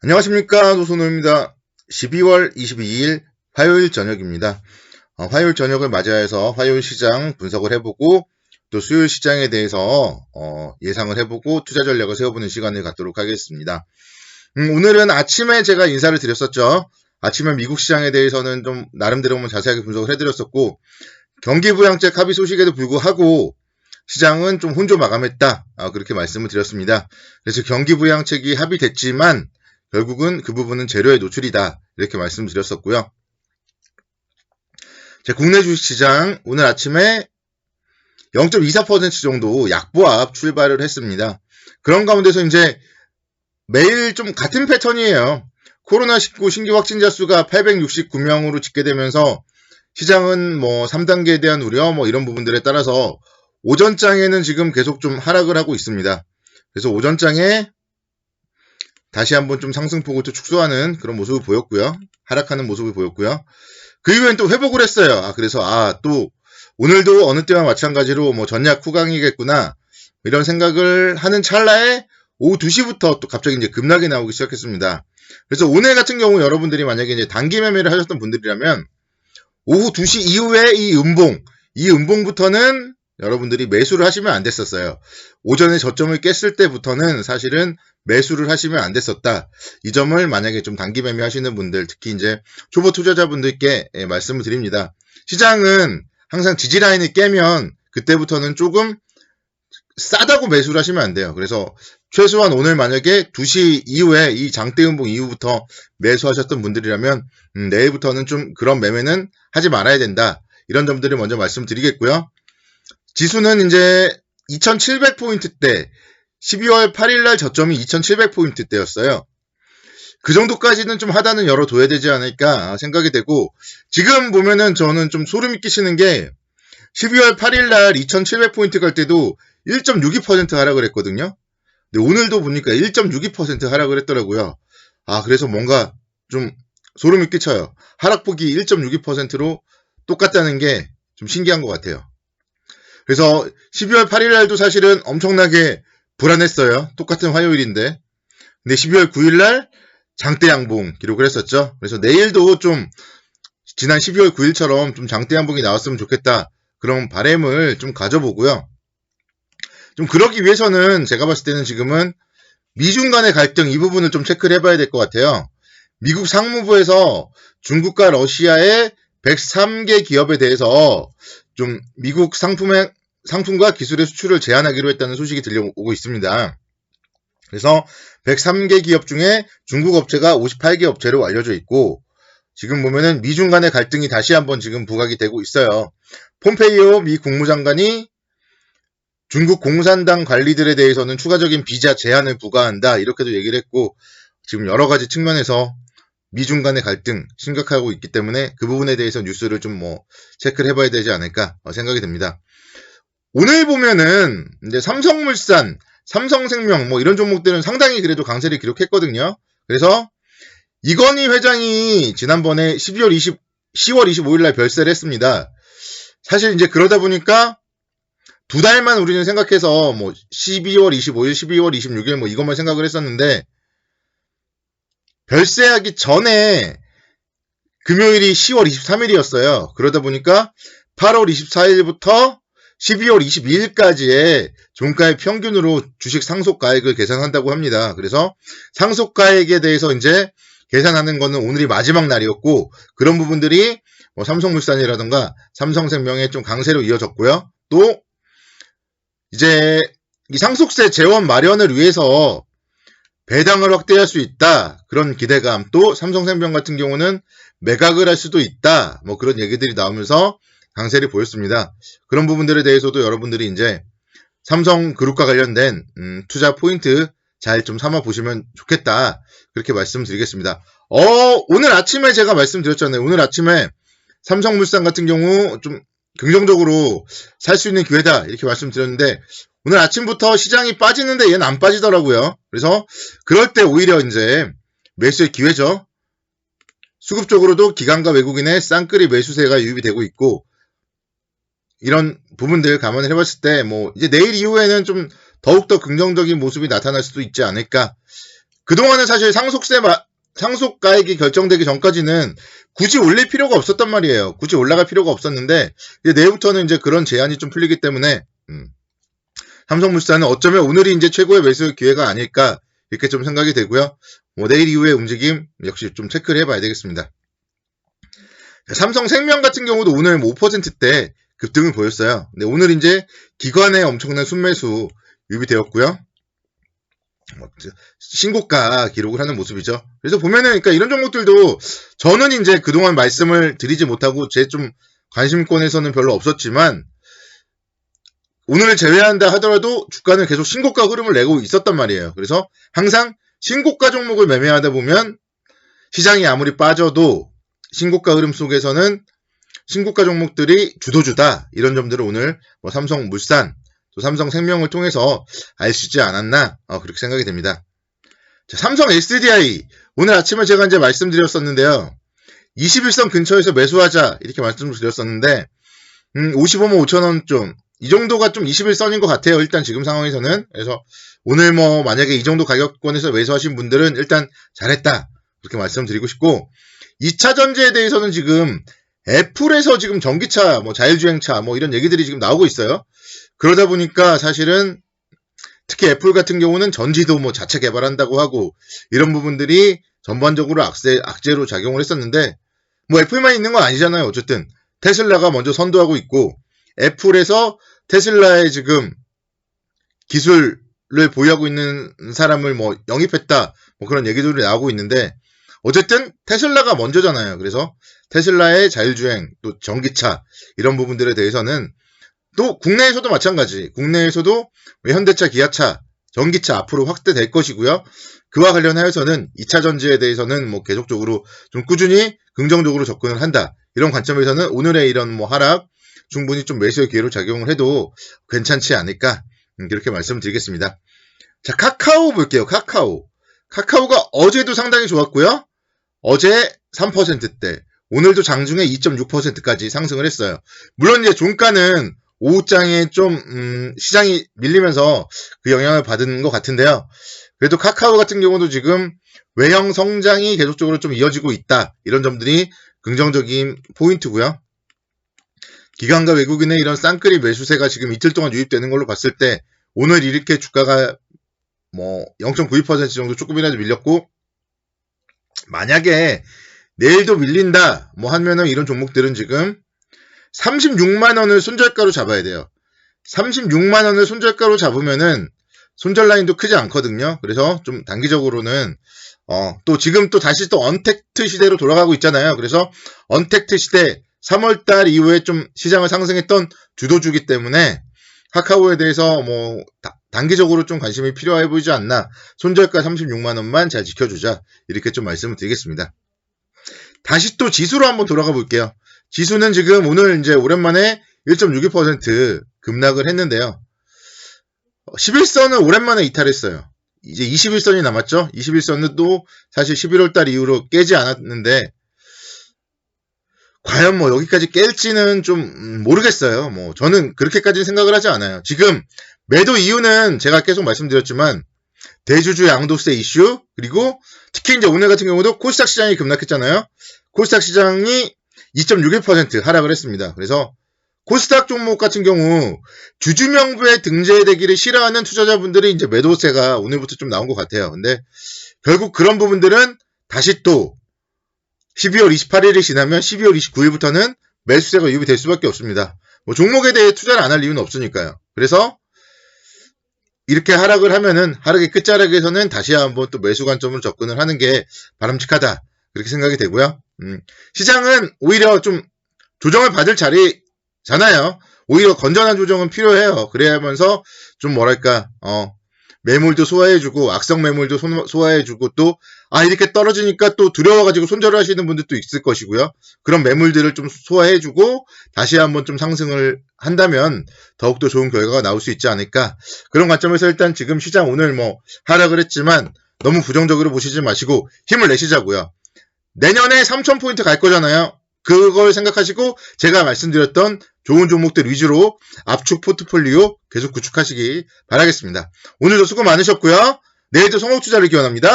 안녕하십니까, 노선호입니다. 12월 22일 화요일 저녁입니다. 화요일 저녁을 맞이해서 화요일 시장 분석을 해보고 또 수요일 시장에 대해서 예상을 해보고 투자 전략을 세워보는 시간을 갖도록 하겠습니다. 오늘은 아침에 제가 인사를 드렸었죠. 아침에 미국 시장에 대해서는 좀 나름대로 자세하게 분석을 해드렸었고, 경기부양책 합의 소식에도 불구하고 시장은 좀 혼조 마감했다, 그렇게 말씀을 드렸습니다. 그래서 경기부양책이 합의됐지만 결국은 그 부분은 재료의 노출이다, 이렇게 말씀드렸었고요. 제 국내 주식시장 오늘 아침에 0.24% 정도 약보합 출발을 했습니다. 그런 가운데서 이제 매일 좀 같은 패턴이에요. 코로나19 신규 확진자 수가 869명으로 집계되면서 시장은 3단계에 대한 우려 이런 부분들에 따라서 오전장에는 지금 계속 좀 하락을 하고 있습니다. 그래서 오전장에 다시 한번 좀 상승폭을 또 축소하는 그런 모습을 보였고요. 하락하는 모습을 보였고요. 그 이후엔 또 회복을 했어요. 그래서 또 오늘도 어느 때와 마찬가지로 전약 후강이겠구나, 이런 생각을 하는 찰나에 오후 2시부터 또 갑자기 이제 급락이 나오기 시작했습니다. 그래서 오늘 같은 경우 여러분들이 만약에 이제 단기 매매를 하셨던 분들이라면 오후 2시 이후에 이 음봉부터는 여러분들이 매수를 하시면 안 됐었어요. 오전에 저점을 깼을 때부터는 사실은 매수를 하시면 안 됐었다. 이 점을 만약에 좀 단기 매매 하시는 분들, 특히 이제 초보 투자자분들께 말씀을 드립니다. 시장은 항상 지지라인을 깨면 그때부터는 조금 싸다고 매수를 하시면 안 돼요. 그래서 최소한 오늘 만약에 2시 이후에 이 장대 음봉 이후부터 매수하셨던 분들이라면 내일부터는 좀 그런 매매는 하지 말아야 된다. 이런 점들을 먼저 말씀드리겠고요. 지수는 이제 2700포인트대, 12월 8일날 저점이 2700포인트대였어요. 그 정도까지는 좀 하단은 열어둬야 되지 않을까 생각이 되고, 지금 보면은 저는 좀 소름이 끼치는 게 12월 8일날 2700포인트 갈 때도 1.62% 하락을 했거든요. 근데 오늘도 보니까 1.62% 하락을 했더라고요. 그래서 뭔가 좀 소름이 끼쳐요. 하락폭이 1.62%로 똑같다는 게 좀 신기한 것 같아요. 그래서 12월 8일날도 사실은 엄청나게 불안했어요. 똑같은 화요일인데. 근데 12월 9일날 장대 양봉 기록을 했었죠. 그래서 내일도 좀 지난 12월 9일처럼 좀 장대 양봉이 나왔으면 좋겠다, 그런 바람을 좀 가져보고요. 좀 그러기 위해서는 제가 봤을 때는 지금은 미중 간의 갈등, 이 부분을 좀 체크를 해봐야 될 것 같아요. 미국 상무부에서 중국과 러시아의 103개 기업에 대해서 좀 미국 상품과 기술의 수출을 제한하기로 했다는 소식이 들려오고 있습니다. 그래서 103개 기업 중에 중국 업체가 58개 업체로 알려져 있고, 지금 보면은 미중 간의 갈등이 다시 한번 지금 부각이 되고 있어요. 폼페이오 미 국무장관이 중국 공산당 관리들에 대해서는 추가적인 비자 제한을 부과한다, 이렇게도 얘기를 했고, 지금 여러 가지 측면에서 미중 간의 갈등 심각하고 있기 때문에 그 부분에 대해서 뉴스를 좀 체크를 해봐야 되지 않을까 생각이 듭니다. 오늘 보면은 이제 삼성물산, 삼성생명 이런 종목들은 상당히 그래도 강세를 기록했거든요. 그래서 이건희 회장이 지난번에 10월 25일 날 별세를 했습니다. 사실 이제 그러다 보니까 두 달만 우리는 생각해서 12월 25일, 12월 26일 이것만 생각을 했었는데, 별세하기 전에 금요일이 10월 23일이었어요. 그러다 보니까 8월 24일부터 12월 22일까지의 종가의 평균으로 주식 상속가액을 계산한다고 합니다. 그래서 상속가액에 대해서 이제 계산하는 거는 오늘이 마지막 날이었고, 그런 부분들이 삼성물산이라든가 삼성생명에 좀 강세로 이어졌고요. 또 이제 이 상속세 재원 마련을 위해서 배당을 확대할 수 있다, 그런 기대감, 또 삼성생명 같은 경우는 매각을 할 수도 있다, 그런 얘기들이 나오면서 강세를 보였습니다. 그런 부분들에 대해서도 여러분들이 이제 삼성그룹과 관련된 투자 포인트 잘 좀 삼아 보시면 좋겠다, 그렇게 말씀드리겠습니다. 오늘 아침에 제가 말씀드렸잖아요. 오늘 아침에 삼성물산 같은 경우 좀 긍정적으로 살 수 있는 기회다, 이렇게 말씀드렸는데, 오늘 아침부터 시장이 빠지는데 얘는 안 빠지더라고요. 그래서 그럴 때 오히려 이제 매수의 기회죠. 수급적으로도 기관과 외국인의 쌍끌이 매수세가 유입이 되고 있고, 이런 부분들 감안을 해봤을 때 이제 내일 이후에는 좀 더욱더 긍정적인 모습이 나타날 수도 있지 않을까, 그동안은 사실 상속가액이 결정되기 전까지는 굳이 올릴 필요가 없었단 말이에요. 굳이 올라갈 필요가 없었는데 이제 내일부터는 이제 그런 제한이 좀 풀리기 때문에 삼성물산은 어쩌면 오늘이 이제 최고의 매수 기회가 아닐까 이렇게 좀 생각이 되고요. 뭐 내일 이후의 움직임 역시 좀 체크를 해봐야 되겠습니다. 삼성생명 같은 경우도 오늘 뭐 5%대 급등을 보였어요. 근데 오늘 이제 기관의 엄청난 순매수 유입되었고요. 신고가 기록을 하는 모습이죠. 그래서 보면은, 그러니까 이런 종목들도 저는 이제 그동안 말씀을 드리지 못하고 제 좀 관심권에서는 별로 없었지만 오늘을 제외한다 하더라도 주가는 계속 신고가 흐름을 내고 있었단 말이에요. 그래서 항상 신고가 종목을 매매하다 보면 시장이 아무리 빠져도 신고가 흐름 속에서는 신고가 종목들이 주도주다. 이런 점들을 오늘 뭐 삼성물산, 또 삼성생명을 통해서 알 수 있지 않았나 그렇게 생각이 됩니다. 자, 삼성 SDI 오늘 아침에 제가 이제 말씀드렸었는데요. 21선 근처에서 매수하자 이렇게 말씀을 드렸었는데 55만 5천원 좀 이 정도가 좀 21선인 것 같아요. 일단 지금 상황에서는. 그래서 오늘 뭐 만약에 이 정도 가격권에서 매수하신 분들은 일단 잘했다 그렇게 말씀드리고 싶고 2차 전지에 대해서는 지금 애플에서 지금 전기차, 뭐 자율주행차 뭐 이런 얘기들이 지금 나오고 있어요. 그러다 보니까 사실은 특히 애플 같은 경우는 전지도 뭐 자체 개발한다고 하고 이런 부분들이 전반적으로 악재로 작용을 했었는데 뭐 애플만 있는 건 아니잖아요. 어쨌든 테슬라가 먼저 선도하고 있고 애플에서 테슬라의 지금 기술을 보유하고 있는 사람을 뭐 영입했다 뭐 그런 얘기들이 나오고 있는데 어쨌든 테슬라가 먼저잖아요. 그래서 테슬라의 자율주행 또 전기차 이런 부분들에 대해서는 또 국내에서도 마찬가지 국내에서도 현대차 기아차 전기차 앞으로 확대될 것이고요. 그와 관련하여서는 2차 전지에 대해서는 뭐 계속적으로 좀 꾸준히 긍정적으로 접근을 한다. 이런 관점에서는 오늘의 이런 뭐 하락 충분히 좀 매수의 기회로 작용을 해도 괜찮지 않을까 이렇게 말씀드리겠습니다. 자, 카카오 볼게요. 카카오가 어제도 상당히 좋았고요. 어제 3%대 오늘도 장중에 2.6%까지 상승을 했어요. 물론 이제 종가는 오후장에 좀 시장이 밀리면서 그 영향을 받은 것 같은데요. 그래도 카카오 같은 경우도 지금 외형 성장이 계속적으로 좀 이어지고 있다. 이런 점들이 긍정적인 포인트고요. 기관과 외국인의 이런 쌍끌이 매수세가 지금 이틀 동안 유입되는 걸로 봤을 때 오늘 이렇게 주가가 뭐 0.92% 정도 조금이라도 밀렸고 만약에 내일도 밀린다 뭐 하면은 이런 종목들은 지금 36만원을 손절가로 잡아야 돼요. 36만원을 손절가로 잡으면은 손절 라인도 크지 않거든요. 그래서 좀 단기적으로는 또 지금 또 다시 또 언택트 시대로 돌아가고 있잖아요. 그래서 언택트 시대 3월달 이후에 좀 시장을 상승했던 주도주기 때문에 카카오에 대해서 뭐 단기적으로 좀 관심이 필요해 보이지 않나. 손절가 36만원만 잘 지켜주자. 이렇게 좀 말씀을 드리겠습니다. 다시 또 지수로 한번 돌아가 볼게요. 지수는 지금 오늘 이제 오랜만에 1.62% 급락을 했는데요. 11선은 오랜만에 이탈했어요. 이제 21선이 남았죠. 21선은 또 사실 11월달 이후로 깨지 않았는데 과연 뭐 여기까지 깰지는 좀 모르겠어요. 뭐 저는 그렇게까지는 생각을 하지 않아요. 지금 매도 이유는 제가 계속 말씀드렸지만 대주주 양도세 이슈 그리고 특히 이제 오늘 같은 경우도 코스닥 시장이 급락했잖아요. 코스닥 시장이 2.61% 하락을 했습니다. 그래서 코스닥 종목 같은 경우 주주명부에 등재되기를 싫어하는 투자자분들이 이제 매도세가 오늘부터 좀 나온 것 같아요. 근데 결국 그런 부분들은 다시 또 12월 28일이 지나면 12월 29일부터는 매수세가 유입이 될 수밖에 없습니다. 뭐 종목에 대해 투자를 안 할 이유는 없으니까요. 그래서 이렇게 하락을 하면은 하락의 끝자락에서는 다시 한번 또 매수 관점으로 접근을 하는 게 바람직하다. 그렇게 생각이 되고요. 시장은 오히려 좀 조정을 받을 자리잖아요. 오히려 건전한 조정은 필요해요. 그래야 하면서 좀 뭐랄까 매물도 소화해주고 악성 매물도 소화해주고 또 이렇게 떨어지니까 또 두려워가지고 손절을 하시는 분들도 있을 것이고요. 그런 매물들을 좀 소화해주고 다시 한번 좀 상승을 한다면 더욱더 좋은 결과가 나올 수 있지 않을까. 그런 관점에서 일단 지금 시장 오늘 뭐 하락을 했지만 너무 부정적으로 보시지 마시고 힘을 내시자고요. 내년에 3,000포인트 갈 거잖아요. 그걸 생각하시고 제가 말씀드렸던 좋은 종목들 위주로 압축 포트폴리오 계속 구축하시기 바라겠습니다. 오늘도 수고 많으셨고요. 내일도 성공투자를 기원합니다.